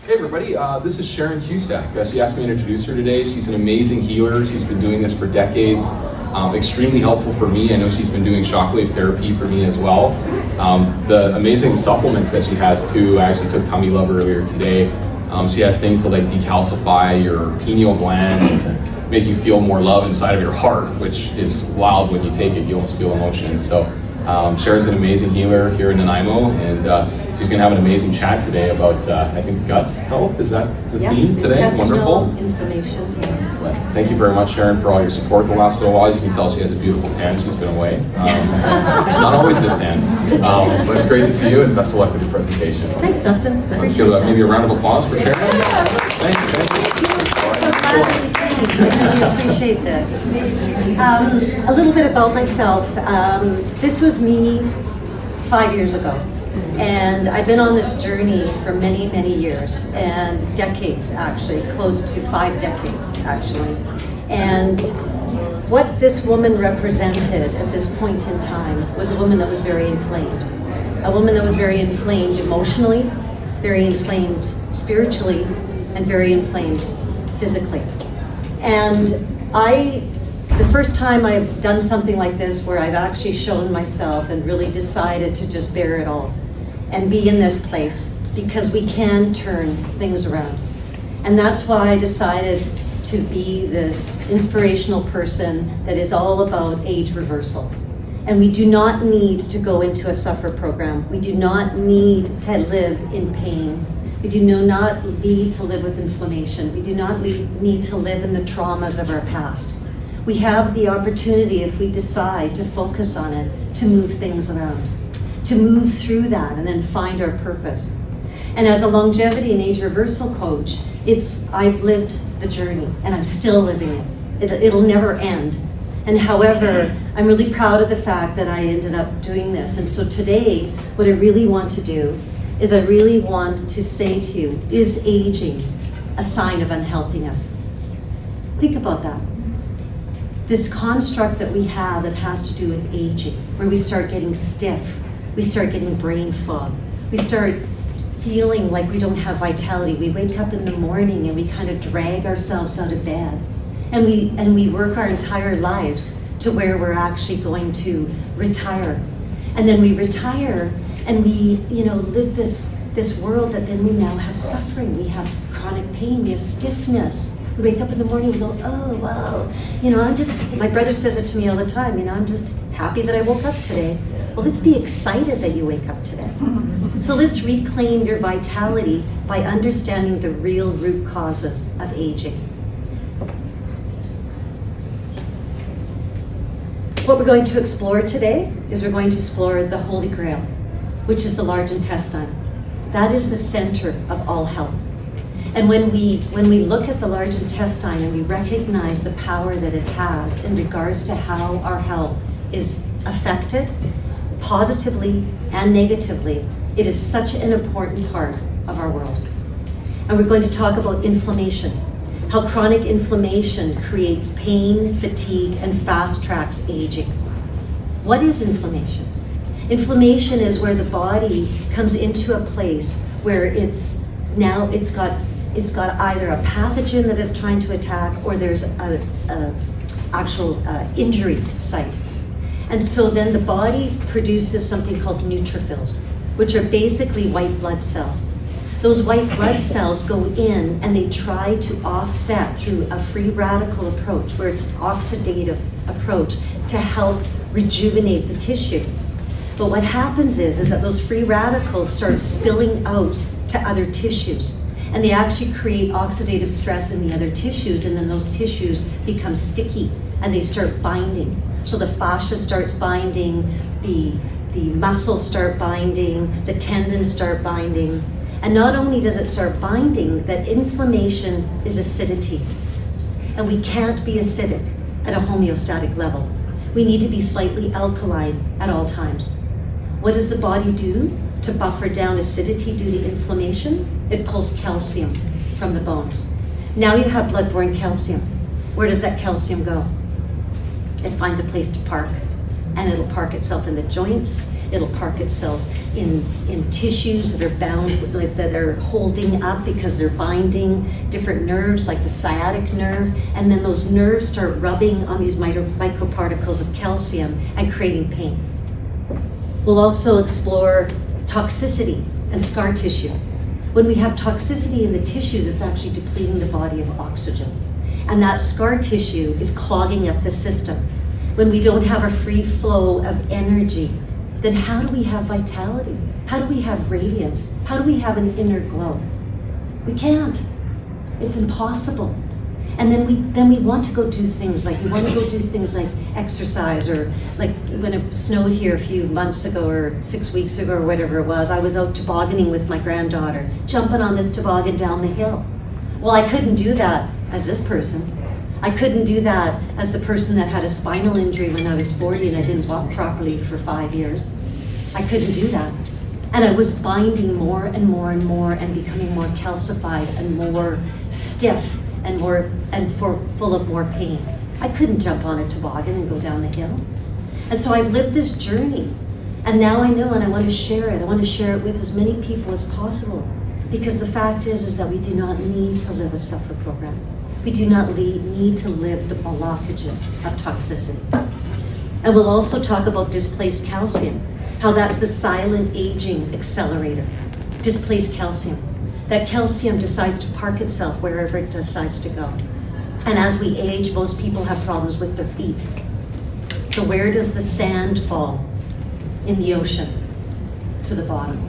Hey everybody, this is Sharon Cusack. She asked me to introduce her today. She's an amazing healer. She's been doing this for decades. Extremely helpful for me. I know she's been doing shockwave therapy for me as well. The amazing supplements that she has too. I actually took Tummy Love earlier today. She has things to like decalcify your pineal gland and to make you feel more love inside of your heart, which is wild when you take it. You almost feel emotion. So Sharon's an amazing healer here in Nanaimo, and she's going to have an amazing chat today about, I think, gut health. Is that the theme today? Wonderful. Inflammation. Thank you very much, Sharon, for all your support the last little while. As you can tell, she has a beautiful tan. She's been away. She's not always this tan. But it's great to see you, and best of luck with your presentation. Thanks, Dustin. Let's give maybe a round of applause for Sharon. Thank you. I really appreciate this. A little bit about myself. This was me 5 years ago. And I've been on this journey for many, many years, and decades actually, close to 5 decades actually. And what this woman represented at this point in time was a woman that was very inflamed. A woman that was very inflamed emotionally, very inflamed spiritually, and very inflamed physically. And the first time I've done something like this where I've actually shown myself and really decided to just bear it all and be in this place, because we can turn things around. And that's why I decided to be this inspirational person that is all about age reversal. And we do not need to go into a suffer program. We do not need to live in pain. We do not need to live with inflammation. We do not need to live in the traumas of our past. We have the opportunity, if we decide to focus on it, to move things around, to move through that and then find our purpose. And as a longevity and age reversal coach, I've lived the journey and I'm still living it. It'll never end. And however, I'm really proud of the fact that I ended up doing this. And so today, what I really want to do is I really want to say to you, is aging a sign of unhealthiness? Think about that. This construct that we have that has to do with aging, where we start getting stiff, we start getting brain fog, we start feeling like we don't have vitality. We wake up in the morning and we kind of drag ourselves out of bed, and we work our entire lives to where we're actually going to retire. And then we retire and we live this world that then we now have suffering, we have chronic pain, we have stiffness. We wake up in the morning and go, oh, wow, my brother says it to me all the time, I'm just happy that I woke up today. Well, let's be excited that you wake up today. So let's reclaim your vitality by understanding the real root causes of aging. What we're going to explore today is we're going to explore the Holy Grail, which is the large intestine. That is the center of all health. And when we look at the large intestine and we recognize the power that it has in regards to how our health is affected, positively and negatively, it is such an important part of our world. And we're going to talk about inflammation, how chronic inflammation creates pain, fatigue, and fast tracks aging. What is inflammation? Inflammation is where the body comes into a place where it's got either a pathogen that is trying to attack, or there's a actual injury site. And so then the body produces something called neutrophils, which are basically white blood cells. Those white blood cells go in and they try to offset through a free radical approach, where it's an oxidative approach, to help rejuvenate the tissue. But what happens is that those free radicals start spilling out to other tissues, and they actually create oxidative stress in the other tissues, and then those tissues become sticky and they start binding. So the fascia starts binding, the muscles start binding, the tendons start binding. And not only does it start binding, that inflammation is acidity. And we can't be acidic at a homeostatic level. We need to be slightly alkaline at all times. What does the body do to buffer down acidity due to inflammation? It pulls calcium from the bones. Now you have blood-borne calcium. Where does that calcium go? It finds a place to park. And it'll park itself in the joints. It'll park itself in tissues that are bound, that are holding up because they're binding different nerves, like the sciatic nerve. And then those nerves start rubbing on these microparticles of calcium and creating pain. We'll also explore toxicity and scar tissue. When we have toxicity in the tissues, it's actually depleting the body of oxygen. And that scar tissue is clogging up the system. When we don't have a free flow of energy, then how do we have vitality? How do we have radiance? How do we have an inner glow? We can't. It's impossible. And then we want to go do things like, exercise, or like when it snowed here a few months ago or 6 weeks ago or whatever it was, I was out tobogganing with my granddaughter, jumping on this toboggan down the hill. Well, I couldn't do that as this person. I couldn't do that as the person that had a spinal injury when I was 40 and I didn't walk properly for 5 years. I couldn't do that. And I was binding more and more and more and becoming more calcified and more stiff and full of more pain. I couldn't jump on a toboggan and go down the hill. And so I've lived this journey. And now I know, and I want to share it. I want to share it with as many people as possible. Because the fact is that we do not need to live a suffer program. We do not need to live the blockages of toxicity. And we'll also talk about displaced calcium, how that's the silent aging accelerator. Displaced calcium. That calcium decides to park itself wherever it decides to go. And as we age, most people have problems with their feet. So where does the sand fall? In the ocean, to the bottom.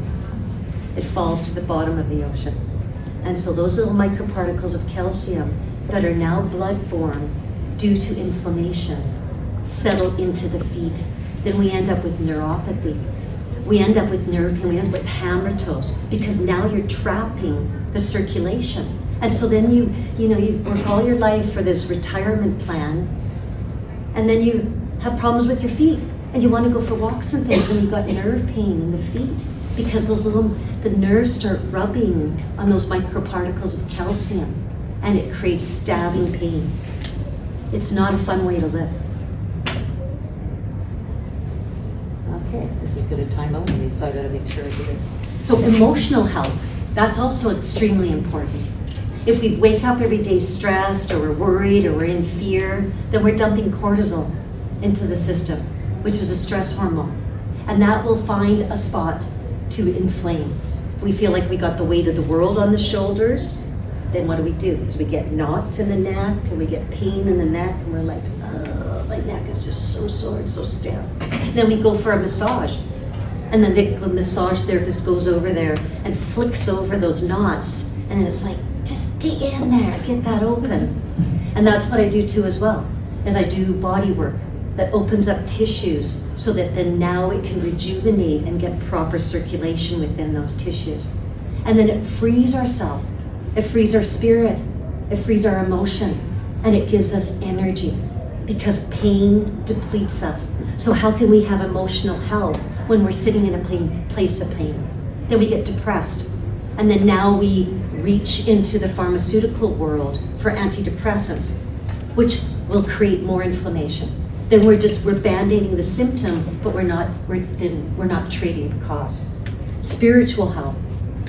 It falls to the bottom of the ocean. And so those little microparticles of calcium that are now blood-borne due to inflammation settle into the feet. Then we end up with neuropathy. We end up with nerve pain, we end up with hammer toes, because now you're trapping the circulation. And so then you work all your life for this retirement plan, and then you have problems with your feet, and you want to go for walks and things, and you've got nerve pain in the feet, because the nerves start rubbing on those microparticles of calcium, and it creates stabbing pain. It's not a fun way to live. Okay, this is going to time out on me, so I got to make sure I do this. So emotional health, that's also extremely important. If we wake up every day stressed, or we're worried, or we're in fear, then we're dumping cortisol into the system, which is a stress hormone. And that will find a spot to inflame. We feel like we got the weight of the world on the shoulders. Then what do? Is we get knots in the neck, and we get pain in the neck, and we're like, oh, my neck is just so sore and so stiff. Then we go for a massage. And then the massage therapist goes over there and flicks over those knots. And it's like, just dig in there, get that open. And that's what I do too as well, is I do body work that opens up tissues so that then now it can rejuvenate and get proper circulation within those tissues. And then it frees ourselves. It frees our spirit, it frees our emotion, and it gives us energy, because pain depletes us. So how can we have emotional health when we're sitting in a place of pain? Then we get depressed, and then now we reach into the pharmaceutical world for antidepressants, which will create more inflammation. Then we're band-aiding the symptom, but we're not treating the cause. Spiritual health.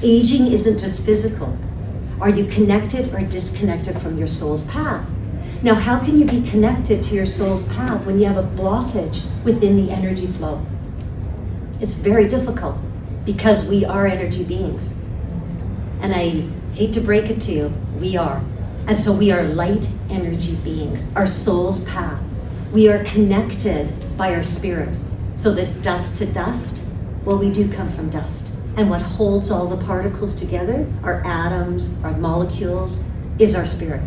Aging isn't just physical. Are you connected or disconnected from your soul's path? Now, how can you be connected to your soul's path when you have a blockage within the energy flow? It's very difficult, because we are energy beings. And I hate to break it to you, we are. And so we are light energy beings, our soul's path. We are connected by our spirit. So this dust to dust, well, we do come from dust. And what holds all the particles together, our atoms, our molecules, is our spirit.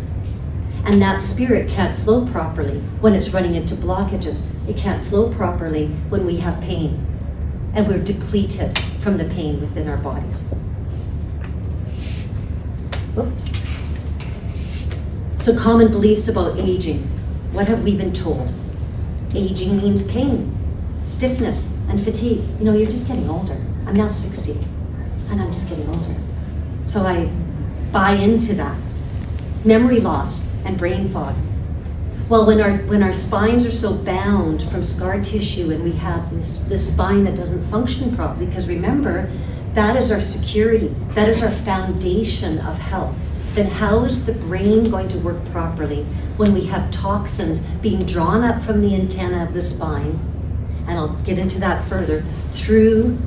And that spirit can't flow properly when it's running into blockages. It can't flow properly when we have pain. And we're depleted from the pain within our bodies. Whoops. So common beliefs about aging. What have we been told? Aging means pain, stiffness, and fatigue. You're just getting older. I'm now 60, and I'm just getting older. So I buy into that. Memory loss and brain fog. Well, when our spines are so bound from scar tissue and we have this spine that doesn't function properly, because remember, that is our security, that is our foundation of health, then how is the brain going to work properly when we have toxins being drawn up from the antenna of the spine, and I'll get into that further, through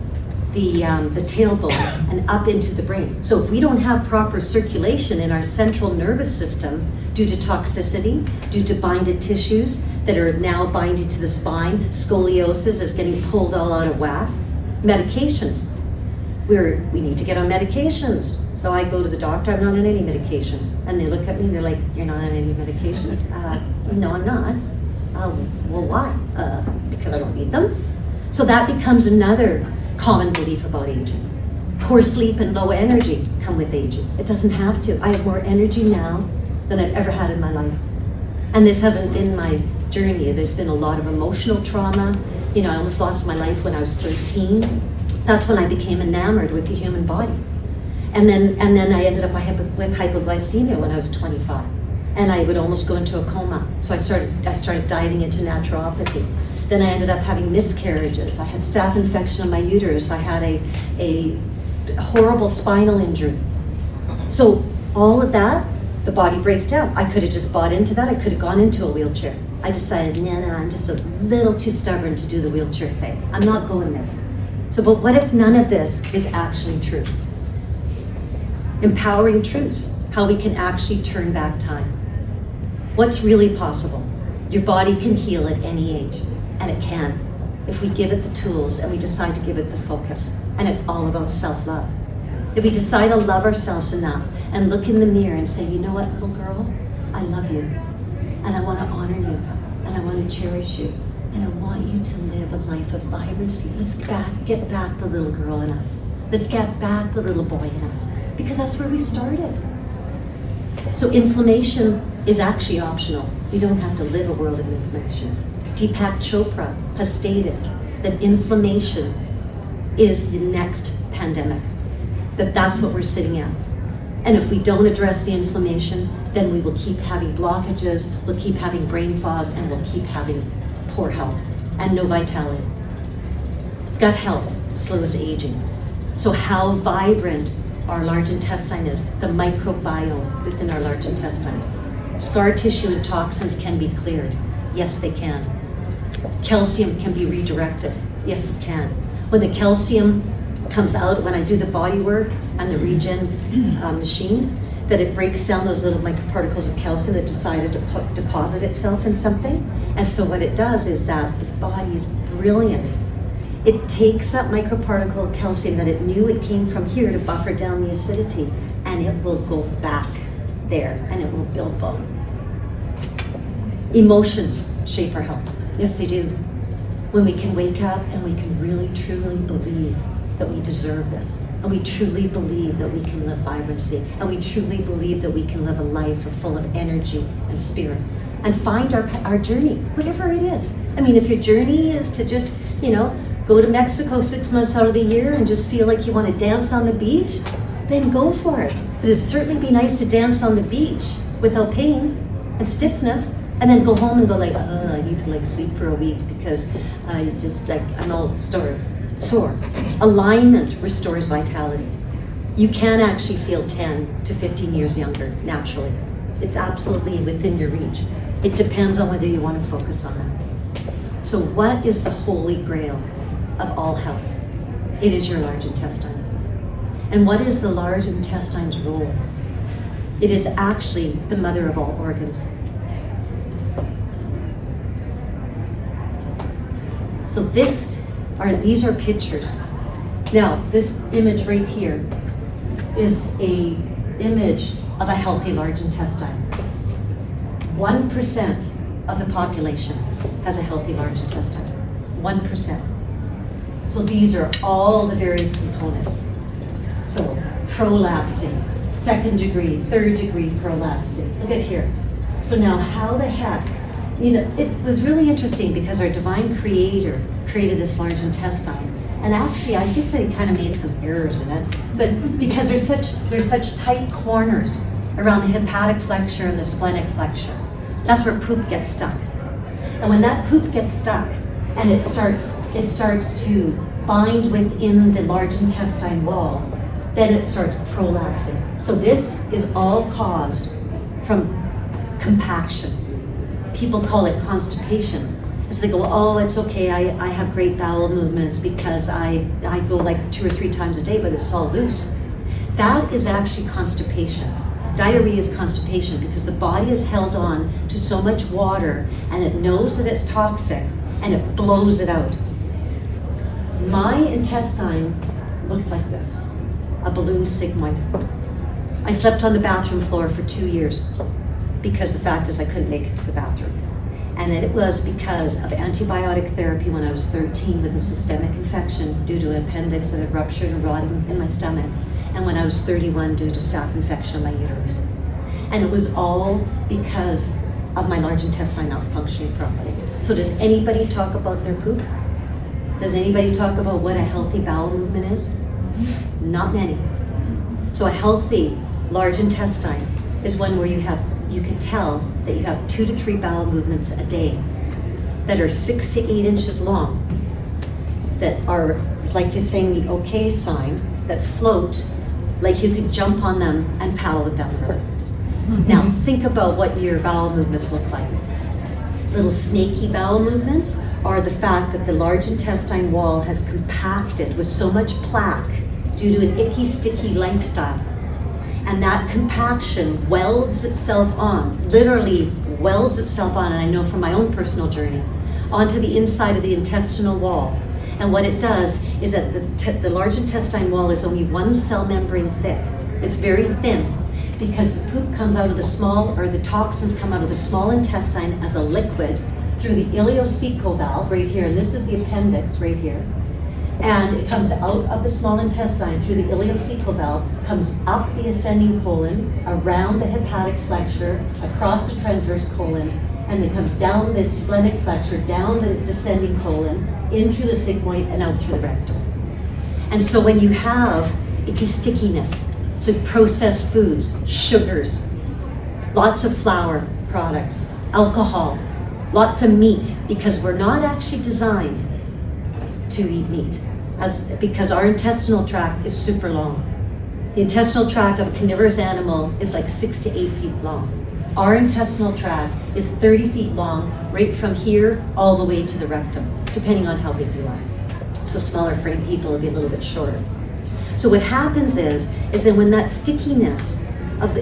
the tailbone and up into the brain. So if we don't have proper circulation in our central nervous system due to toxicity, due to binded tissues that are now binding to the spine, scoliosis is getting pulled all out of whack, medications. We need to get on medications. So I go to the doctor, I'm not on any medications. And they look at me, they're like, you're not on any medications? No, I'm not. Well, why? Because I don't need them. So that becomes another common belief about aging. Poor sleep and low energy come with aging. It doesn't have to. I have more energy now than I've ever had in my life. And this hasn't been my journey. There's been a lot of emotional trauma. You know, I almost lost my life when I was 13. That's when I became enamored with the human body. And then I ended up with hypoglycemia when I was 25. And I would almost go into a coma. So I started diving into naturopathy. Then I ended up having miscarriages. I had staph infection on my uterus. I had a horrible spinal injury. So all of that, the body breaks down. I could have just bought into that. I could have gone into a wheelchair. I decided, no, I'm just a little too stubborn to do the wheelchair thing. I'm not going there. So, but what if none of this is actually true? Empowering truths, how we can actually turn back time. What's really possible? Your body can heal at any age, and it can, if we give it the tools and we decide to give it the focus. And it's all about self-love. If we decide to love ourselves enough and look in the mirror and say, you know what, little girl, I love you, and I want to honor you, and I want to cherish you, and I want you to live a life of vibrancy. Let's get back the little girl in us. Let's get back the little boy in us, because that's where we started. So inflammation is actually optional. We don't have to live a world of inflammation. Deepak Chopra has stated that inflammation is the next pandemic, that's what we're sitting at. And if we don't address the inflammation, then we will keep having blockages, we'll keep having brain fog, and we'll keep having poor health and no vitality. Gut health slows aging. So how vibrant our large intestine is, the microbiome within our large intestine. Scar tissue and toxins can be cleared. Yes, they can. Calcium can be redirected. Yes, it can. When the calcium comes out, when I do the body work and the regen machine, that it breaks down those little microparticles of calcium that decided to deposit itself in something. And so what it does is that the body is brilliant. It takes up microparticle calcium that it knew it came from here to buffer down the acidity, and it will go back there and it will build bone. Emotions shape our health. Yes, they do. When we can wake up and we can really truly believe that we deserve this, and we truly believe that we can live vibrancy, and we truly believe that we can live a life full of energy and spirit, and find our journey, whatever it is. I mean, if your journey is to just, go to Mexico 6 months out of the year and just feel like you want to dance on the beach, then go for it. But it'd certainly be nice to dance on the beach without pain and stiffness, and then go home and go like, I need to sleep for a week because I'm all sore. Alignment restores vitality. You can actually feel 10 to 15 years younger naturally. It's absolutely within your reach. It depends on whether you want to focus on that. So what is the holy grail of all health? It is your large intestine. And what is the large intestine's role? It is actually the mother of all organs. So these are pictures. Now, this image right here is a image of a healthy large intestine. 1% of the population has a healthy large intestine. 1%. So these are all the various components. So prolapsing, 2nd degree, 3rd degree prolapsing. Look at here. So now how the heck, it was really interesting because our divine creator created this large intestine. And actually, I think they kind of made some errors in it, but because there's such tight corners around the hepatic flexure and the splenic flexure. That's where poop gets stuck. And when that poop gets stuck and it starts to bind within the large intestine wall, then it starts prolapsing. So this is all caused from compaction. People call it constipation. So they go, oh, it's okay, I have great bowel movements because I go like 2 or 3 times a day, but it's all loose. That is actually constipation. Diarrhea is constipation because the body is held on to so much water and it knows that it's toxic and it blows it out. My intestine looked like this, a balloon sigmoid. I slept on the bathroom floor for 2 years because the fact is I couldn't make it to the bathroom. And it was because of antibiotic therapy when I was 13 with a systemic infection due to an appendix that had ruptured and rotting in my stomach. And when I was 31 due to staph infection in my uterus. And it was all because of my large intestine not functioning properly. So does anybody talk about their poop? Does anybody talk about what a healthy bowel movement is? Not many. So a healthy large intestine is one where you can tell that you have 2 to 3 bowel movements a day that are 6 to 8 inches long, that are, like you're saying, the okay sign, that float like you could jump on them and paddle them down the river. Now think about what your bowel movements look like. Little snaky bowel movements are the fact that the large intestine wall has compacted with so much plaque due to an icky, sticky lifestyle. And that compaction welds itself on, literally welds itself on, and I know from my own personal journey, onto the inside of the intestinal wall. And what it does is that the large intestine wall is only 1 cell membrane thick. It's very thin because the poop comes out of the the toxins come out of the small intestine as a liquid through the ileocecal valve right here, and this is the appendix right here. And it comes out of the small intestine through the ileocecal valve, comes up the ascending colon, around the hepatic flexure, across the transverse colon, and then comes down the splenic flexure, down the descending colon, in through the sigmoid and out through the rectum. And so when you have icky stickiness, so processed foods, sugars, lots of flour products, alcohol, lots of meat, because we're not actually designed to eat meat, because our intestinal tract is super long. The intestinal tract of a carnivorous animal is like 6 to 8 feet long. Our intestinal tract is 30 feet long, right from here all the way to the rectum, depending on how big you are. So smaller frame people will be a little bit shorter. So what happens is that when that stickiness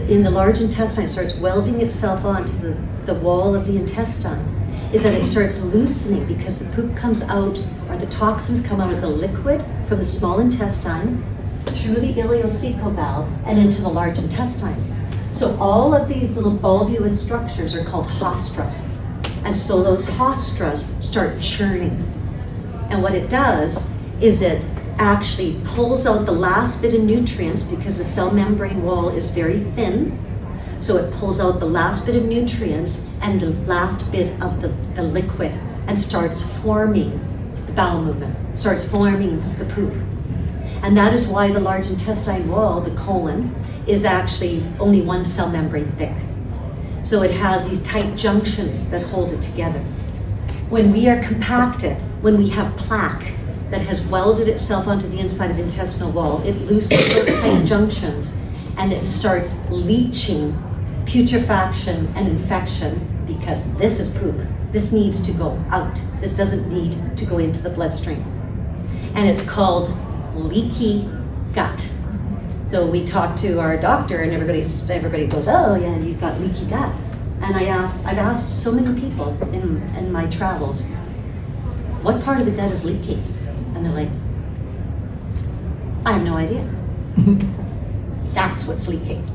in the large intestine starts welding itself onto the wall of the intestine, is that it starts loosening because the poop comes out, or the toxins come out as a liquid from the small intestine through the ileocecal valve and into the large intestine. So all of these little bulbous structures are called hostras. And so those hostras start churning. And what it does is it actually pulls out the last bit of nutrients because the cell membrane wall is very thin. So it pulls out the last bit of nutrients and the last bit of the liquid and starts forming the bowel movement, starts forming the poop. And that is why the large intestine wall, the colon, is actually only 1 cell membrane thick. So it has these tight junctions that hold it together. When we are compacted, when we have plaque that has welded itself onto the inside of the intestinal wall, it loosens those tight junctions and it starts leaching putrefaction and infection, because this is poop. This needs to go out. This doesn't need to go into the bloodstream. And it's called leaky gut. So we talk to our doctor and everybody goes, oh yeah, you've got leaky gut. And I've asked so many people in my travels, what part of the gut is leaking? And they're like, I have no idea. That's what's leaking.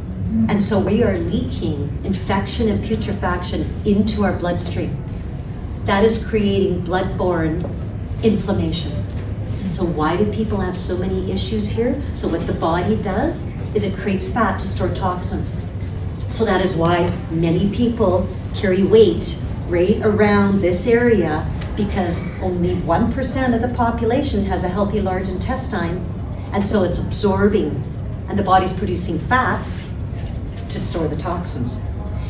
And so we are leaking infection and putrefaction into our bloodstream. That is creating blood-borne inflammation. So why do people have so many issues here? So what the body does is it creates fat to store toxins. So that is why many people carry weight right around this area, because only 1% of the population has a healthy large intestine, and so it's absorbing, and the body's producing fat to store the toxins.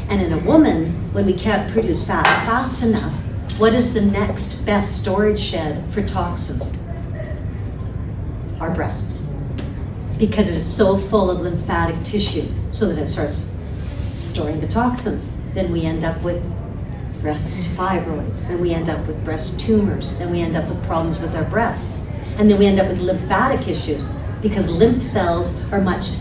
And in a woman, when we can't produce fat fast enough, what is the next best storage shed for toxins? Our breasts. Because it is so full of lymphatic tissue, so that it starts storing the toxin. Then we end up with breast fibroids, then we end up with breast tumors, then we end up with problems with our breasts, and then we end up with lymphatic issues, because lymph cells are much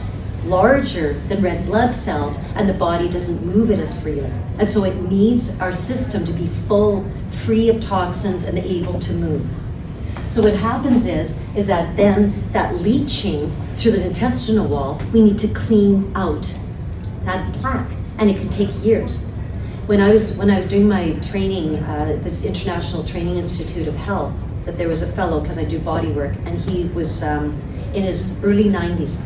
larger than red blood cells, and the body doesn't move it as freely. And so it needs our system to be full, free of toxins, and able to move. So what happens is that then that leaching through the intestinal wall, we need to clean out that plaque, and it can take years. When I was doing my training at this International Training Institute of Health, that there was a fellow, because I do body work, and he was in his early 90s.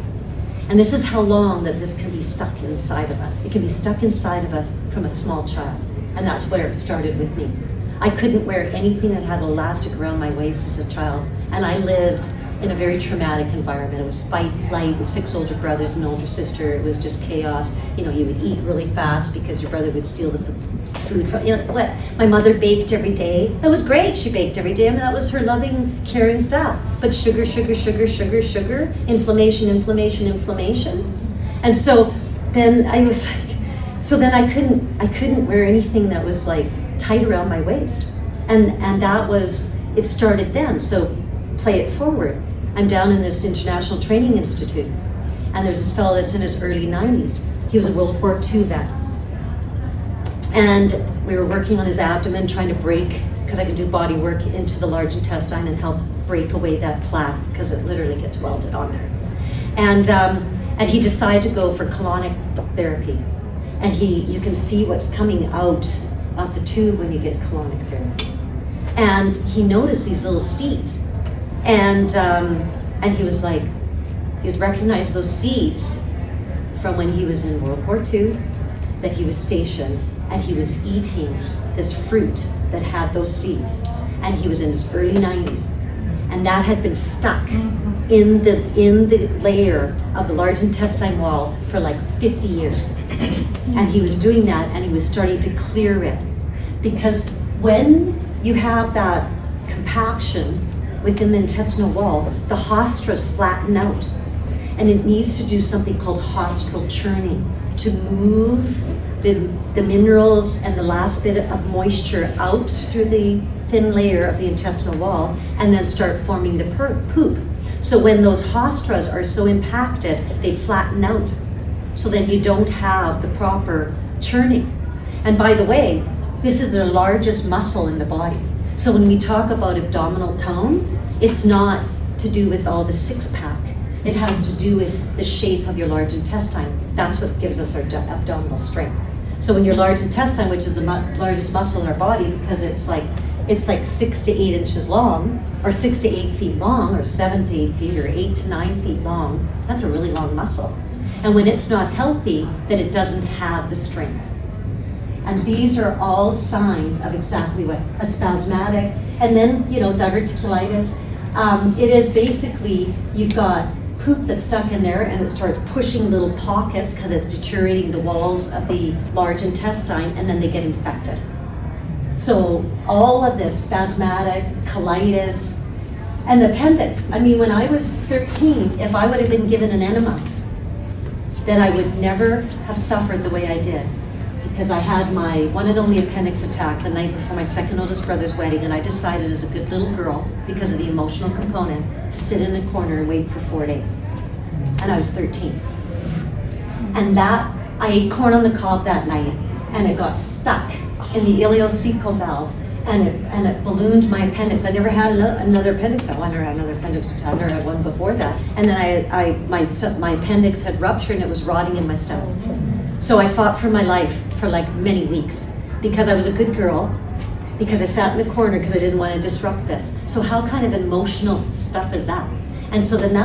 And this is how long that this can be stuck inside of us. It can be stuck inside of us from a small child. And that's where it started with me. I couldn't wear anything that had elastic around my waist as a child. And I lived in a very traumatic environment. It was fight, flight, with 6 older brothers and an older sister. It was just chaos. You know, you would eat really fast because your brother would steal the food from, you know, what? My mother baked every day. That was great, she baked every day. I mean, that was her loving, caring stuff. But sugar, sugar, sugar, sugar, sugar, inflammation, inflammation, inflammation. And so then I was like, so then I couldn't wear anything that was like tight around my waist. And that was, it started then. So play it forward. I'm down in this International Training Institute, and there's this fellow that's in his early 90s. He was a World War II vet. And we were working on his abdomen, trying to break, because I could do body work into the large intestine and help break away that plaque, because it literally gets welded on there. And he decided to go for colonic therapy. And you can see what's coming out of the tube when you get colonic therapy. And he noticed these little seeds. And he was like, he recognized those seeds from when he was in World War II, that he was stationed, and he was eating this fruit that had those seeds. And he was in his early 90s. And that had been stuck in the layer of the large intestine wall for like 50 years. And he was doing that, and he was starting to clear it. Because when you have that compaction within the intestinal wall, the hostras flatten out. And it needs to do something called hostral churning to move the minerals and the last bit of moisture out through the thin layer of the intestinal wall, and then start forming the poop. So when those hostras are so impacted, they flatten out. So then you don't have the proper churning. And by the way, this is the largest muscle in the body. So when we talk about abdominal tone, it's not to do with all the six-pack. It has to do with the shape of your large intestine. That's what gives us our abdominal strength. So when your large intestine, which is the largest muscle in our body, because it's like 6 to 8 inches long, or 6 to 8 feet long, or 7 to 8 feet, or 8 to 9 feet long, that's a really long muscle. And when it's not healthy, then it doesn't have the strength. And these are all signs of exactly what a spasmatic, and then, you know, diverticulitis. It is basically, you've got poop that's stuck in there, and it starts pushing little pockets because it's deteriorating the walls of the large intestine, and then they get infected. So all of this spasmatic, colitis, and the appendix. I mean, when I was 13, if I would have been given an enema, then I would never have suffered the way I did. Because I had my one and only appendix attack the night before my second oldest brother's wedding, and I decided as a good little girl, because of the emotional component, to sit in a corner and wait for 4 days. And I was 13. And that, I ate corn on the cob that night, and it got stuck in the ileocecal valve, and it ballooned my appendix. I never had another appendix. I never had another appendix attack. I never had one before that. And then my appendix had ruptured, and it was rotting in my stomach. So I fought for my life for like many weeks, because I was a good girl, because I sat in the corner because I didn't want to disrupt this. So how kind of emotional stuff is that? And so then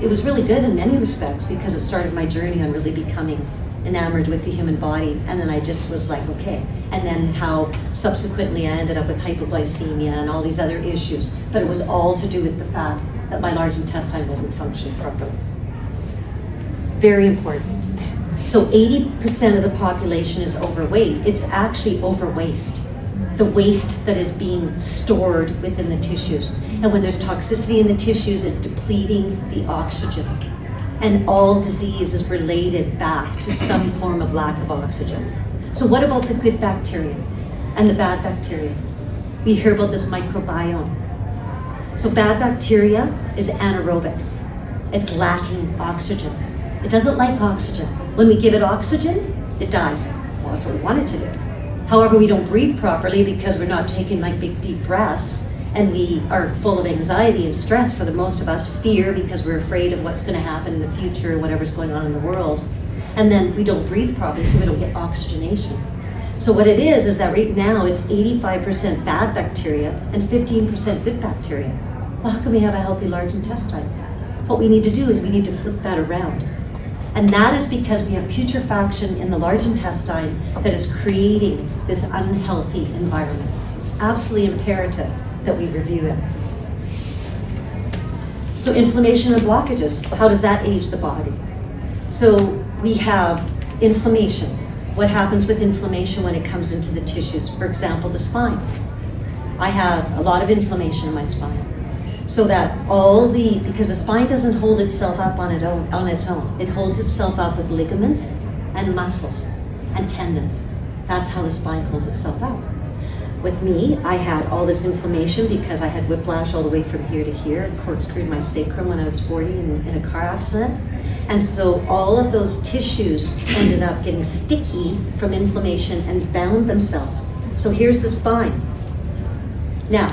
it was really good in many respects, because it started my journey on really becoming enamored with the human body. And then I just was like, okay. And then how subsequently I ended up with hypoglycemia and all these other issues. But it was all to do with the fact that my large intestine wasn't functioning properly. Very important. So 80% of the population is overweight. It's actually overwaste. The waste that is being stored within the tissues. And when there's toxicity in the tissues, it's depleting the oxygen. And all disease is related back to some form of lack of oxygen. So what about the good bacteria and the bad bacteria? We hear about this microbiome. So bad bacteria is anaerobic. It's lacking oxygen. It doesn't like oxygen. When we give it oxygen, it dies. Well, that's what we want it to do. However, we don't breathe properly because we're not taking like big deep breaths, and we are full of anxiety and stress for the most of us, fear because we're afraid of what's going to happen in the future, whatever's going on in the world. And then we don't breathe properly, so we don't get oxygenation. So what it is that right now it's 85% bad bacteria and 15% good bacteria. Well, how can we have a healthy large intestine? What we need to do is we need to flip that around. And that is because we have putrefaction in the large intestine that is creating this unhealthy environment. It's absolutely imperative that we review it. So inflammation and blockages, how does that age the body? So we have inflammation. What happens with inflammation when it comes into the tissues? For example, the spine. I have a lot of inflammation in my spine. So that because the spine doesn't hold itself up on its own. It holds itself up with ligaments and muscles and tendons. That's how the spine holds itself up. With me, I had all this inflammation because I had whiplash all the way from here to here, and corkscrewed my sacrum when I was 40 in a car accident. And so all of those tissues ended up getting sticky from inflammation and bound themselves. So here's the spine. Now,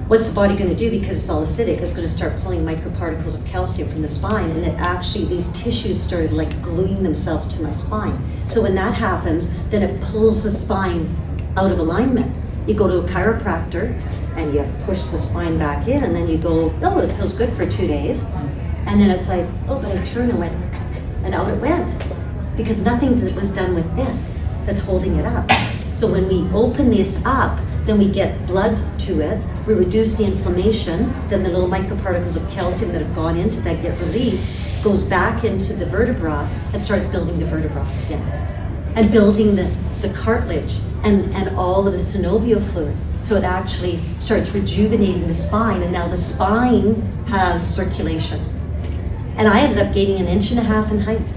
what's the body going to do? Because it's all acidic, it's going to start pulling microparticles of calcium from the spine, and it actually, these tissues started like gluing themselves to my spine. So when that happens, then it pulls the spine out of alignment. You go to a chiropractor and you push the spine back in, and then you go, oh, it feels good for 2 days. And then it's like, oh, but I turned and went, and out it went. Because nothing was done with this that's holding it up. So when we open this up, then we get blood to it, we reduce the inflammation, then the little microparticles of calcium that have gone into that get released, goes back into the vertebra and starts building the vertebra again. And building the cartilage and all of the synovial fluid. So it actually starts rejuvenating the spine, and now the spine has circulation. And I ended up gaining 1.5 inches in height.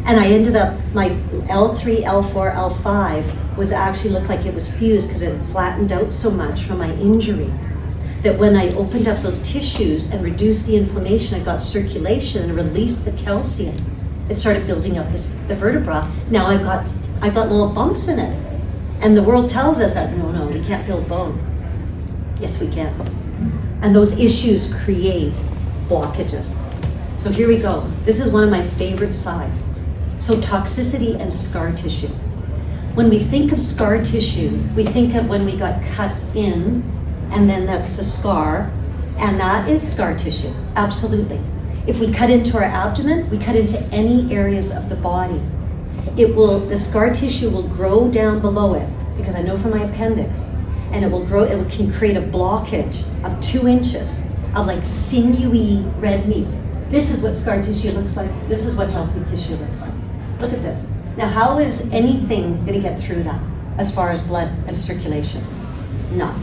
And I ended up, my L3, L4, L5 was actually looked like it was fused because it flattened out so much from my injury that when I opened up those tissues and reduced the inflammation, I got circulation and released the calcium. It started building up the vertebra. Now I got little bumps in it. And the world tells us that, no, we can't build bone. Yes, we can. And those issues create blockages. So here we go. This is one of my favorite slides. So toxicity and scar tissue. When we think of scar tissue, we think of when we got cut in, and then that's the scar, and that is scar tissue, absolutely. If we cut into our abdomen, we cut into any areas of the body. The scar tissue will grow down below it, because I know from my appendix, and it can create a blockage of 2 inches of like sinewy red meat. This is what scar tissue looks like. This is what healthy tissue looks like. Look at this. Now, how is anything going to get through that as far as blood and circulation? None.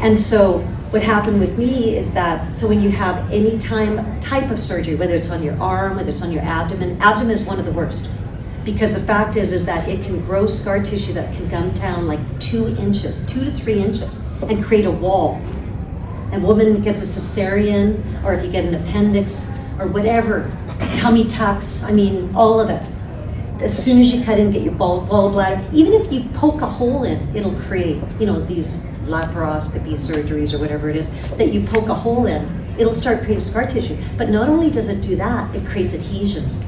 And so what happened with me is that, so when you have any type of surgery, whether it's on your arm, whether it's on your abdomen is one of the worst. Because the fact is that it can grow scar tissue that can come down like 2 inches, 2 to 3 inches, and create a wall. And woman gets a cesarean, or if you get an appendix, or whatever, tummy tucks, all of it. As soon as you cut in, get your gallbladder, even if you poke a hole in, it'll create, these laparoscopy surgeries or whatever it is, that you poke a hole in, it'll start creating scar tissue. But not only does it do that, it creates adhesions.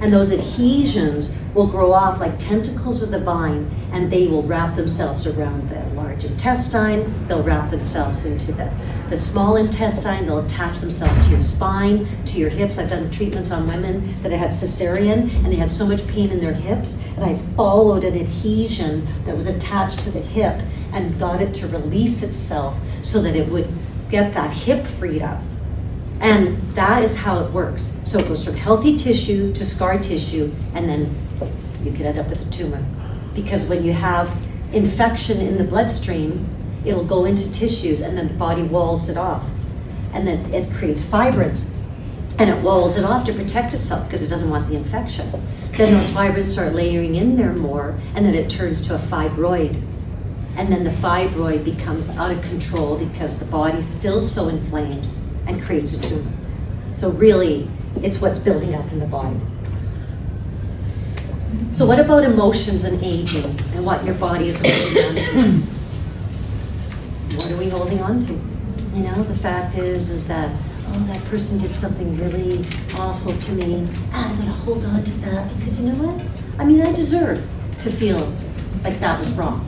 And those adhesions will grow off like tentacles of the vine, and they will wrap themselves around the large intestine, they'll wrap themselves into the small intestine, they'll attach themselves to your spine, to your hips. I've done treatments on women that had cesarean, and they had so much pain in their hips, and I followed an adhesion that was attached to the hip and got it to release itself so that it would get that hip freed up. And that is how it works. So it goes from healthy tissue to scar tissue, and then you could end up with a tumor. Because when you have infection in the bloodstream, it'll go into tissues, and then the body walls it off. And then it creates fibrins, and it walls it off to protect itself because it doesn't want the infection. Then those fibrins start layering in there more, and then it turns to a fibroid. And then the fibroid becomes out of control because the body's still so inflamed and creates a tumor. So really, it's what's building up in the body. So what about emotions and aging and what your body is holding on to? What are we holding on to? You know, the fact is that, oh, that person did something really awful to me. I'm gonna hold on to that because you know what? I mean, I deserve to feel like that was wrong.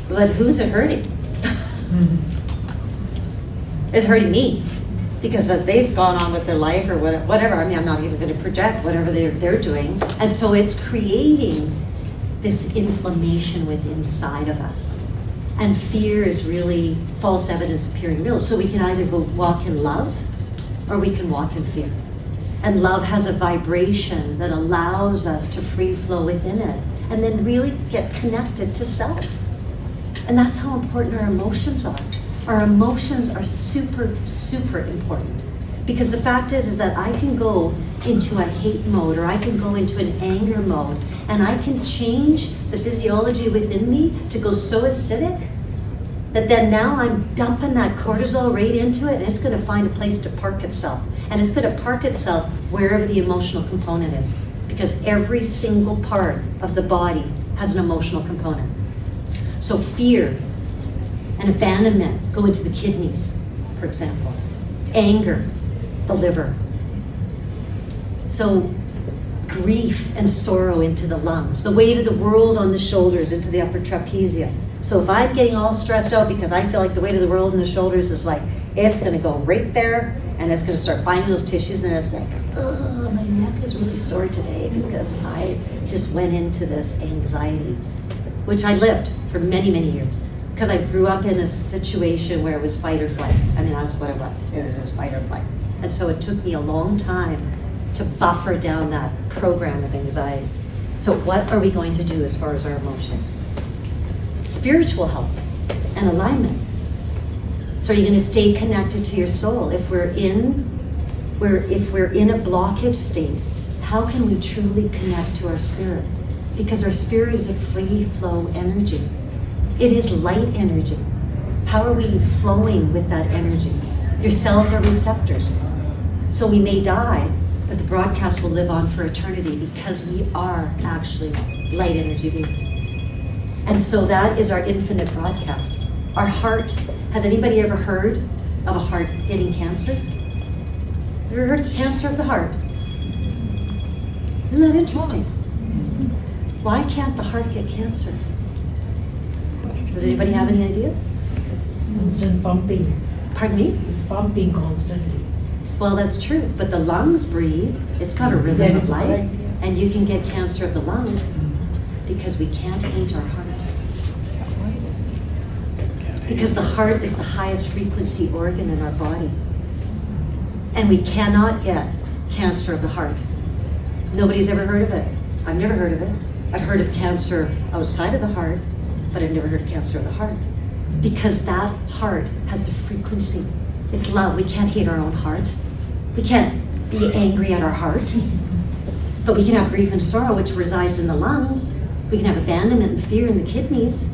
But who's it hurting? It's hurting me because they've gone on with their life or whatever. I mean, I'm not even going to project whatever they're doing. And so it's creating this inflammation within inside of us. And fear is really false evidence appearing real. So we can either go walk in love or we can walk in fear. And love has a vibration that allows us to free flow within it and then really get connected to self. And that's how important our emotions are. Our emotions are super, super important. Because the fact is that I can go into a hate mode or I can go into an anger mode and I can change the physiology within me to go so acidic that then now I'm dumping that cortisol right into it and it's going to find a place to park itself. And it's going to park itself wherever the emotional component is. Because every single part of the body has an emotional component. So fear and abandonment go into the kidneys, for example. Anger, the liver. So grief and sorrow into the lungs. The weight of the world on the shoulders into the upper trapezius. So if I'm getting all stressed out because I feel like the weight of the world in the shoulders is like, it's gonna go right there and it's gonna start finding those tissues and it's like, oh, my neck is really sore today because I just went into this anxiety, which I lived for many, many years. Because I grew up in a situation where it was fight or flight. I mean, that's what it was. It was fight or flight. And so it took me a long time to buffer down that program of anxiety. So what are we going to do as far as our emotions? Spiritual health and alignment. So are you going to stay connected to your soul? If we're in a blockage state, how can we truly connect to our spirit? Because our spirit is a free flow energy. It is light energy. How are we flowing with that energy? Your cells are receptors. So we may die, but the broadcast will live on for eternity because we are actually light energy beings. And so that is our infinite broadcast. Our heart, has anybody ever heard of a heart getting cancer? Ever heard of cancer of the heart? Isn't that interesting? Why can't the heart get cancer? Does anybody have any ideas? Constant pumping. Pardon me? It's pumping constantly. Well, that's true, but the lungs breathe. It's got a rhythm of life, correct, yeah. and you can get cancer of the lungs because we can't age our heart. Because the heart is the highest frequency organ in our body. And we cannot get cancer of the heart. Nobody's ever heard of it. I've never heard of it. I've heard of cancer outside of the heart, but I've never heard of cancer of the heart. Because that heart has the frequency. It's love. We can't hate our own heart. We can't be angry at our heart. But we can have grief and sorrow, which resides in the lungs. We can have abandonment and fear in the kidneys.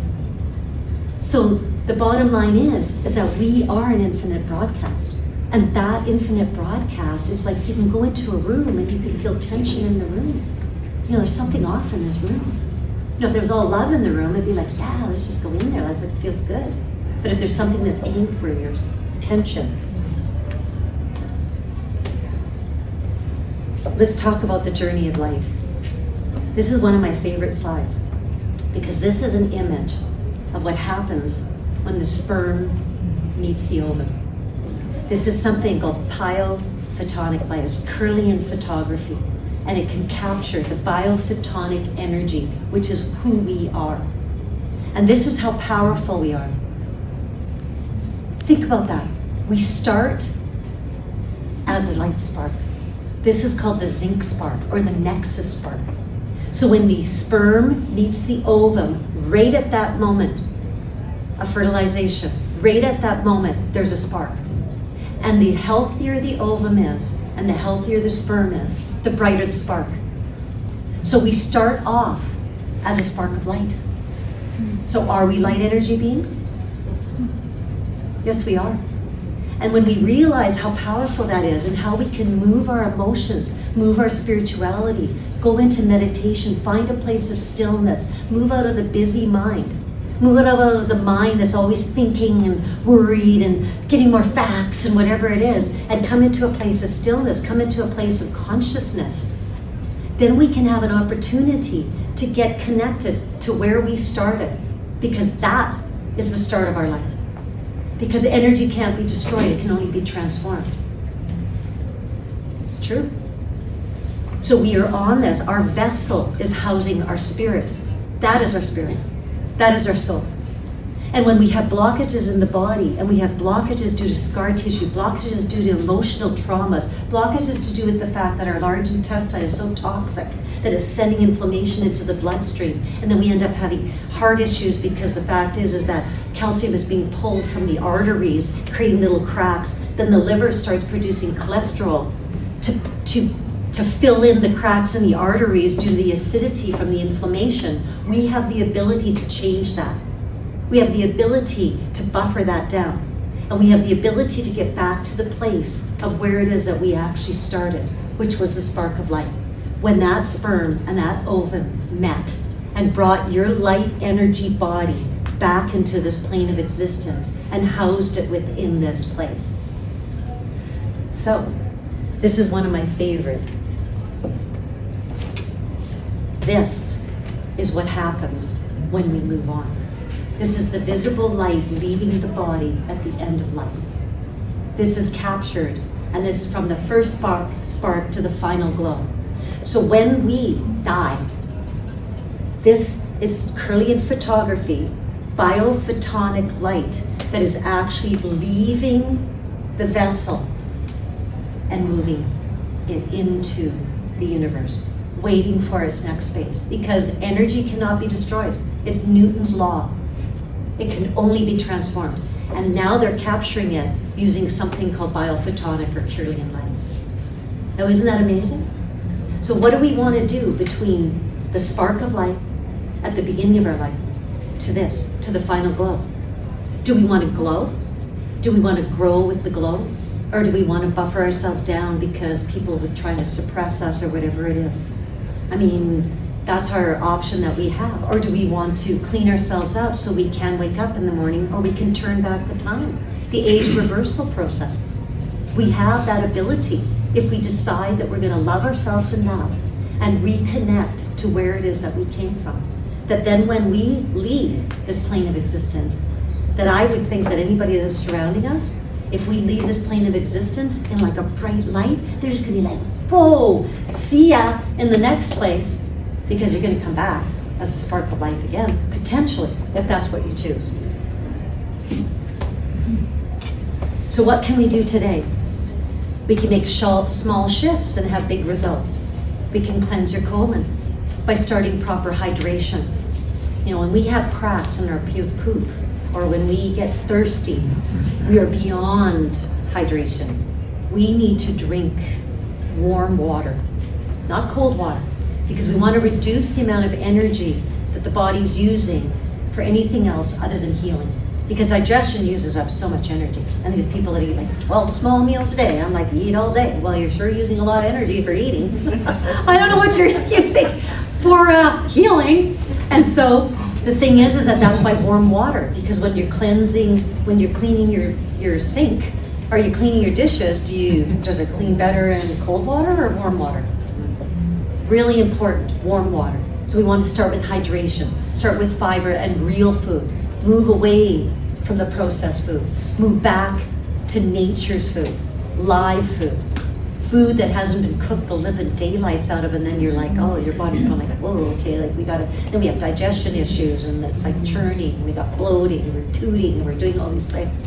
So the bottom line is that we are an infinite broadcast. And that infinite broadcast is like you can go into a room and you can feel tension in the room. You know, there's something off in this room. You know, if there was all love in the room, it'd be like, yeah, let's just go in there. It feels good. But if there's something that's angry or tension, let's talk about the journey of life. This is one of my favorite slides because this is an image of what happens when the sperm meets the ovum. This is something called biophotonic light. It's Curlian photography. And it can capture the biophotonic energy, which is who we are. And this is how powerful we are. Think about that. We start as a light spark. This is called the zinc spark or the nexus spark. So when the sperm meets the ovum, right at that moment of fertilization, right at that moment, there's a spark. And the healthier the ovum is, and the healthier the sperm is, the brighter the spark. So we start off as a spark of light. So are we light energy beings? Yes, we are. And when we realize how powerful that is and how we can move our emotions, move our spirituality, go into meditation, find a place of stillness, move out of the busy mind, move out of the mind that's always thinking and worried and getting more facts and whatever it is, and come into a place of stillness, come into a place of consciousness, then we can have an opportunity to get connected to where we started, because that is the start of our life. Because energy can't be destroyed, it can only be transformed. It's true. So we are on this. Our vessel is housing our spirit. That is our spirit. That is our soul. And when we have blockages in the body, and we have blockages due to scar tissue, blockages due to emotional traumas, blockages to do with the fact that our large intestine is so toxic that it's sending inflammation into the bloodstream, and then we end up having heart issues because the fact is that calcium is being pulled from the arteries, creating little cracks. Then the liver starts producing cholesterol to fill in the cracks in the arteries due to the acidity from the inflammation. We have the ability to change that. We have the ability to buffer that down. And we have the ability to get back to the place of where it is that we actually started, which was the spark of light. When that sperm and that ovum met and brought your light energy body back into this plane of existence and housed it within this place. So, this is one of my favorite. This is what happens when we move on. This is the visible light leaving the body at the end of life. This is captured, and this is from the first spark to the final glow. So when we die, this is Kirlian photography, biophotonic light that is actually leaving the vessel and moving it into the universe, waiting for its next phase. Because energy cannot be destroyed. It's Newton's law. It can only be transformed. And now they're capturing it using something called biophotonic or Kirlian light. Now, isn't that amazing? So what do we want to do between the spark of light at the beginning of our life to this, to the final glow? Do we want to glow? Do we want to grow with the glow? Or do we want to buffer ourselves down because people would try to suppress us or whatever it is? I mean, that's our option that we have. Or do we want to clean ourselves up so we can wake up in the morning, or we can turn back the time? The age reversal process. We have that ability if we decide that we're going to love ourselves enough and reconnect to where it is that we came from. That then when we leave this plane of existence, that I would think that anybody that is surrounding us, if we leave this plane of existence in like a bright light, they're just going to be like, whoa, see ya in the next place, because you're going to come back as a spark of life again, potentially, if that's what you choose. So what can we do today? We can make small shifts and have big results. We can cleanse your colon by starting proper hydration. You know, when we have cracks in our poop, or when we get thirsty, we are beyond hydration. We need to drink warm water, not cold water, because we want to reduce the amount of energy that the body's using for anything else other than healing. Because digestion uses up so much energy. And these people that eat like 12 small meals a day, I'm like, you eat all day. Well, you're sure using a lot of energy for eating. I don't know what you're using for healing. And so the thing is that that's why warm water, because when you're cleaning your sink, or you're cleaning your dishes, does it clean better in cold water or warm water? Really important, warm water. So we want to start with hydration, start with fiber and real food. Move away from the processed food. Move back to nature's food, live food. Food that hasn't been cooked the living daylights out of, and then you're like, oh, your body's going like, whoa, okay, like then we have digestion issues, and it's like churning, and we got bloating, and we're tooting, and we're doing all these things.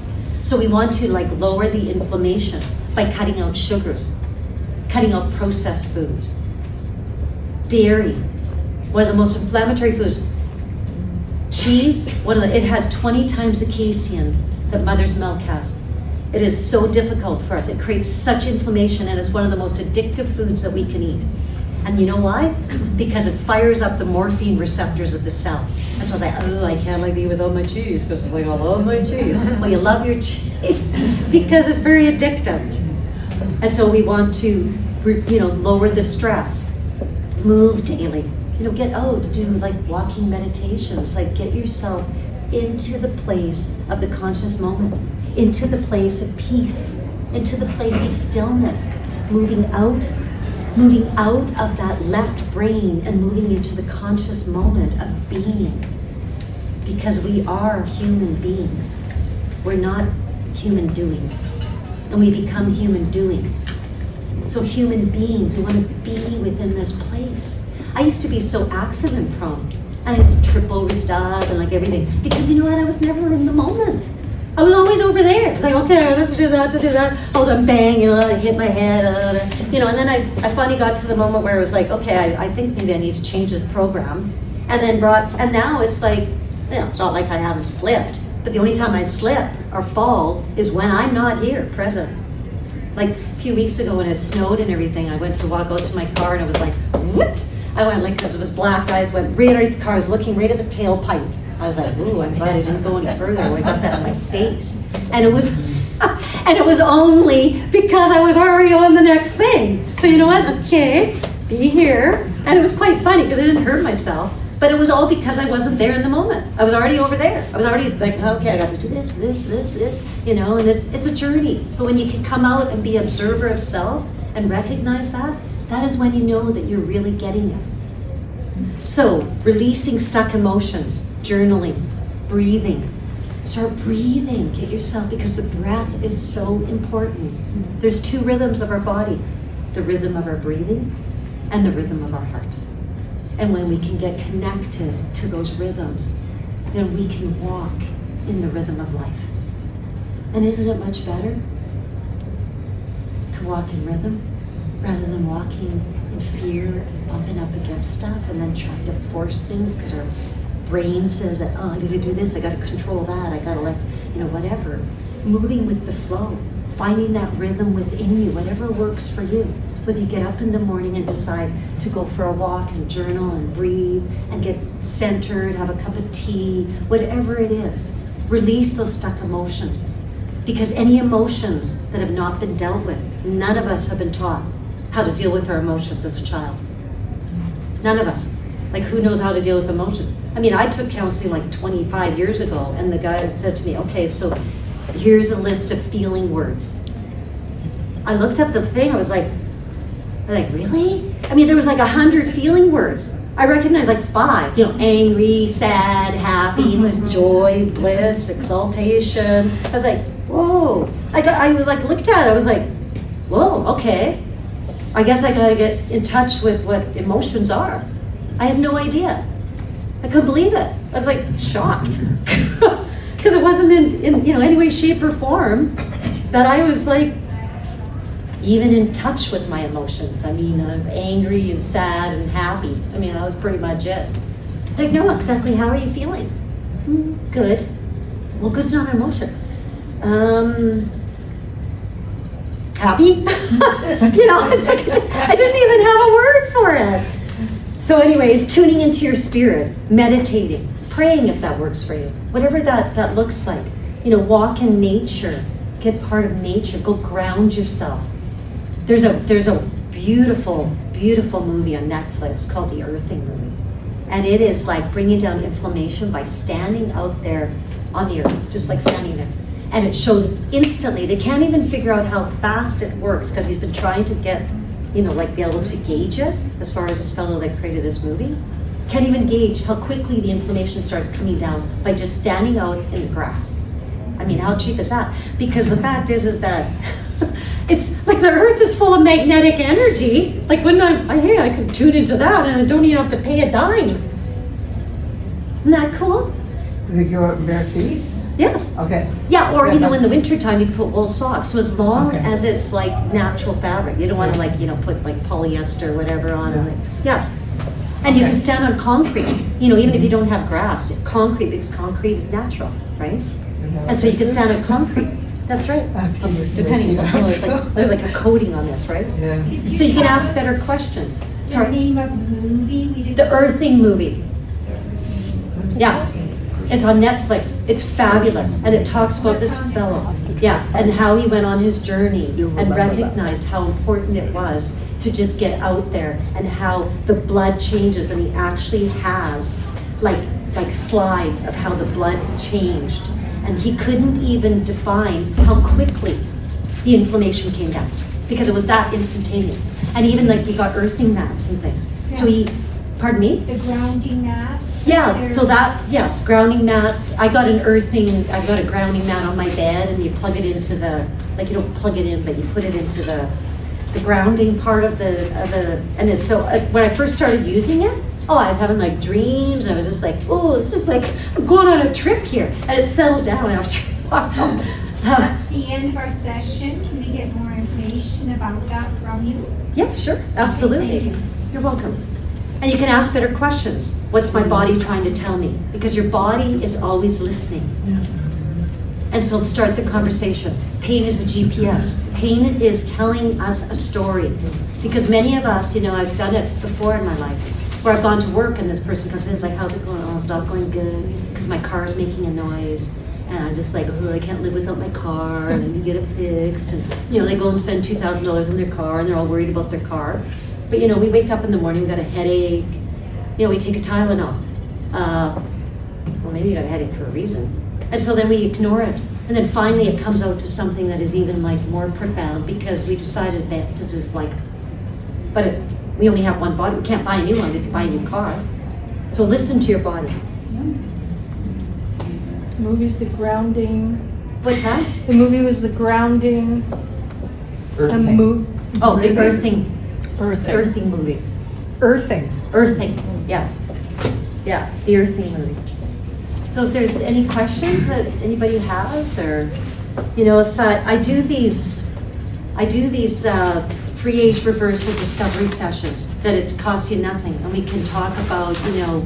So we want to like lower the inflammation by cutting out sugars, cutting out processed foods. Dairy, one of the most inflammatory foods. Cheese, it has 20 times the casein that mother's milk has. It is so difficult for us. It creates such inflammation, and it's one of the most addictive foods that we can eat. And you know why? Because it fires up the morphine receptors of the cell. That's why I was like, oh, I can't be without my cheese, because it's like, I love my cheese. Well, you love your cheese because it's very addictive. And so we want to, lower the stress, move daily, get out, do like walking meditations, like get yourself into the place of the conscious moment, into the place of peace, into the place of stillness, moving out of that left brain and moving into the conscious moment of being. Because we are human beings. We're not human doings. And we become human doings. So human beings, we want to be within this place. I used to be so accident prone. And I used to trip over stuff and like everything. Because you know what? I was never in the moment. I was always over there. Like, okay, let's do that, to do that. All of a sudden, bang, I hit my head, and then I finally got to the moment where it was like, okay, I think maybe I need to change this program. And now it's like, it's not like I haven't slipped, but the only time I slip or fall is when I'm not here, present. Like a few weeks ago when it snowed and everything, I went to walk out to my car and I was like, what? I went like, because it was black, guys, went right underneath the car, I was looking right at the tailpipe. I was like, ooh, I'm glad I didn't go any further. I got that in my face. And it was only because I was already on the next thing. So you know what? Okay, be here. And it was quite funny because I didn't hurt myself. But it was all because I wasn't there in the moment. I was already over there. I was already like, okay, I got to do this, and it's a journey. But when you can come out and be observer of self and recognize that is when you know that you're really getting it. So, releasing stuck emotions, journaling, breathing. Start breathing, get yourself, because the breath is so important. There's two rhythms of our body, the rhythm of our breathing and the rhythm of our heart. And when we can get connected to those rhythms, then we can walk in the rhythm of life. And isn't it much better to walk in rhythm rather than walking in fear and bumping up against stuff and then trying to force things because our brain says that, I gotta do this, I gotta control that, I gotta whatever. Moving with the flow, finding that rhythm within you, whatever works for you. Whether you get up in the morning and decide to go for a walk and journal and breathe and get centered, have a cup of tea, whatever it is, release those stuck emotions. Because any emotions that have not been dealt with, none of us have been taught how to deal with our emotions as a child. None of us. Like, who knows how to deal with emotions? I mean, I took counseling like 25 years ago, and the guy said to me, okay, so here's a list of feeling words. I looked at the thing, I was like, really? I mean, there was like 100 feeling words. I recognized like 5, angry, sad, happiness, joy, bliss, exaltation. I was like, whoa. I looked at it, I was like, whoa, okay. I guess I gotta get in touch with what emotions are. I had no idea. I couldn't believe it. I was like shocked. Because it wasn't in any way, shape, or form that I was like even in touch with my emotions. I mean, I'm angry and sad and happy. I mean, that was pretty much it. Like, no, exactly, how are you feeling? Good. Well, good's not an emotion. Happy? It's like, I didn't even have a word for it. So anyways, tuning into your spirit, meditating, praying if that works for you. Whatever that looks like. Walk in nature. Get part of nature. Go ground yourself. There's a beautiful, beautiful movie on Netflix called The Earthing Movie. And it is like bringing down inflammation by standing out there on the earth, just like standing there. And it shows instantly. They can't even figure out how fast it works because he's been trying to get, be able to gauge it as far as this fellow that created this movie. Can't even gauge how quickly the inflammation starts coming down by just standing out in the grass. I mean, how cheap is that? Because the fact is that it's like the earth is full of magnetic energy. Like when I could tune into that and I don't even have to pay a dime. Isn't that cool? Do they go out in bare feet? Yes. Okay. Yeah, or Yeah. in the wintertime, you can put wool socks. So as long Okay. as it's like natural fabric, you don't want to put like polyester or whatever on it. Yes. And you Okay. can stand on concrete, even if you don't have grass, concrete, because concrete is natural, right? And so you can stand on concrete. That's right. Depending, there's like a coating on this, right? Yeah. So you can ask better questions. The Sorry, name of the movie we did. the Earthing movie. Yeah, it's on Netflix. It's fabulous, and it talks about this fellow. Yeah, and how he went on his journey and recognized how important it was to just get out there, and how the blood changes, and he actually has like slides of how the blood changed, and he couldn't even define how quickly the inflammation came down because it was that instantaneous. And even he got earthing mats and things. So pardon me? The grounding mats. Yeah, They're- so yes, grounding mats. I got a grounding mat on my bed, and you plug it into you don't plug it in, but you put it into the grounding part of and it's so, when I first started using it, I was having dreams, and I was just it's just I'm going on a trip here, and it settled down after a while. At the end of our session, can we get more information about that from you? Yes, sure, absolutely. Thank you. You're welcome. And you can ask better questions. What's my body trying to tell me? Because your body is always listening. And so start the conversation. Pain is a GPS. Pain is telling us a story. Because many of us, I've done it before in my life, where I've gone to work and this person comes in and is like, how's it going? Oh, it's not going good because my car is making a noise. And I'm just like, I can't live without my car, and I need to get it fixed. And, they go and spend $2,000 on their car, and they're all worried about their car. But, we wake up in the morning, we got a headache, we take a Tylenol. Well, maybe you got a headache for a reason. And so then we ignore it. And then finally it comes out to something that is even more profound, because we decided that to just we only have one body. We can't buy a new one, we can buy a new car. So listen to your body. The movie's The Grounding. What's that? The movie was The Grounding. Earthing. Oh, the earthing Earthing. movie. Earthing. Earthing, yes. Yeah, the earthing movie. So if there's any questions that anybody has, or, if I do these free age reversal discovery sessions, that it costs you nothing, and we can talk about,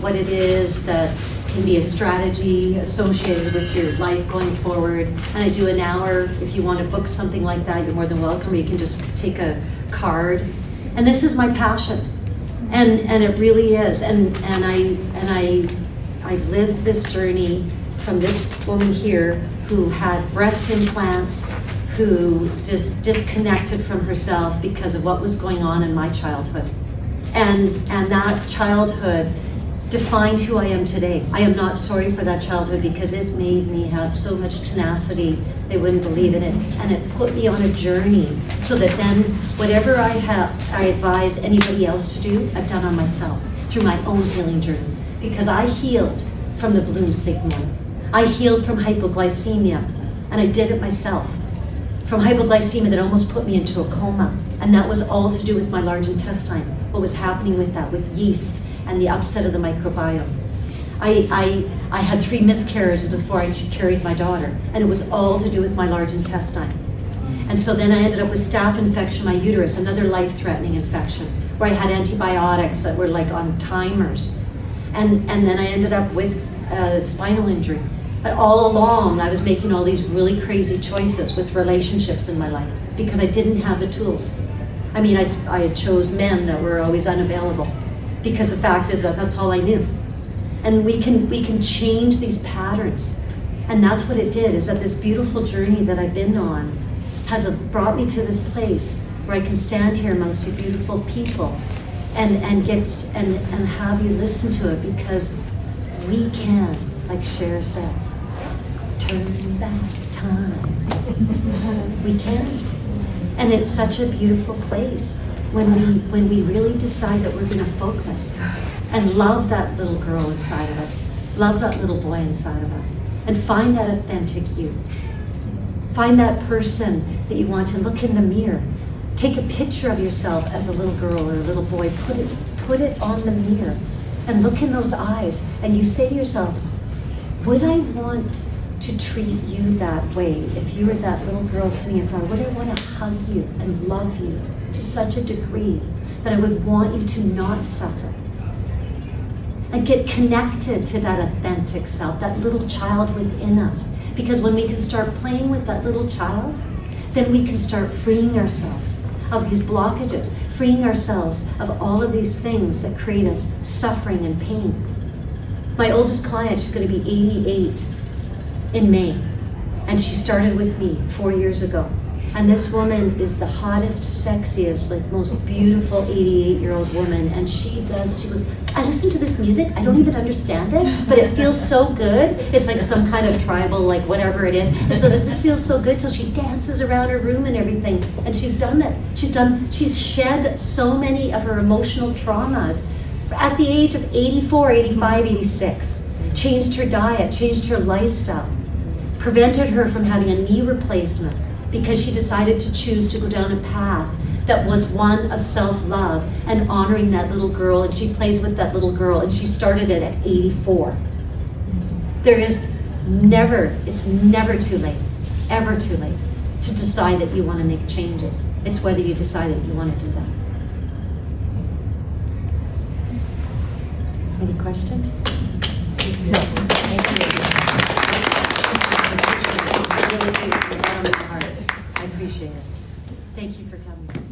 what it is that can be a strategy associated with your life going forward. And I do an hour. If you want to book something like that, you're more than welcome. You can just take a card. And this is my passion, and it really is. And I've lived this journey from this woman here who had breast implants, who just disconnected from herself because of what was going on in my childhood, and that childhood defined who I am today. I am not sorry for that childhood, because it made me have so much tenacity, they wouldn't believe in it. And it put me on a journey, so that then whatever I advise anybody else to do, I've done on myself through my own healing journey. Because I healed from the balloon sigmoid. I healed from hypoglycemia, and I did it myself. From hypoglycemia that almost put me into a coma. And that was all to do with my large intestine. What was happening with that, with yeast, and the upset of the microbiome. I had 3 miscarriages before I carried my daughter, and it was all to do with my large intestine. And so then I ended up with staph infection in my uterus, another life-threatening infection, where I had antibiotics that were on timers. And then I ended up with a spinal injury. But all along, I was making all these really crazy choices with relationships in my life, because I didn't have the tools. I chose men that were always unavailable, because the fact is that that's all I knew. And we can change these patterns. And that's what it did, is that this beautiful journey that I've been on has brought me to this place where I can stand here amongst you beautiful people and have you listen to it, because we can, like Cher says, turn back time. We can. And it's such a beautiful place when we really decide that we're going to focus and love that little girl inside of us, love that little boy inside of us, and find that authentic you. Find that person that you want to look in the mirror. Take a picture of yourself as a little girl or a little boy, put it on the mirror, and look in those eyes, and you say to yourself, would I want to treat you that way. If you were that little girl sitting in front, would I want to hug you and love you to such a degree that I would want you to not suffer? And get connected to that authentic self, that little child within us. Because when we can start playing with that little child, then we can start freeing ourselves of these blockages, freeing ourselves of all of these things that create us suffering and pain. My oldest client, she's going to be 88 in May, and she started with me 4 years ago. And this woman is the hottest, sexiest, like most beautiful 88-year-old woman. And she goes, I listen to this music, I don't even understand it, but it feels so good. It's like some kind of tribal, like whatever it is. And she goes, it just feels so good. So she dances around her room and everything. And she's done it. She's shed so many of her emotional traumas at the age of 84, 85, 86. Changed her diet, changed her lifestyle, prevented her from having a knee replacement, because she decided to choose to go down a path that was one of self-love and honoring that little girl, and she plays with that little girl, and she started it at 84. It's never too late, ever too late, to decide that you want to make changes. It's whether you decide that you want to do that. Any questions? Thank you. I really do, from the bottom of my heart. I appreciate it. Thank you for coming.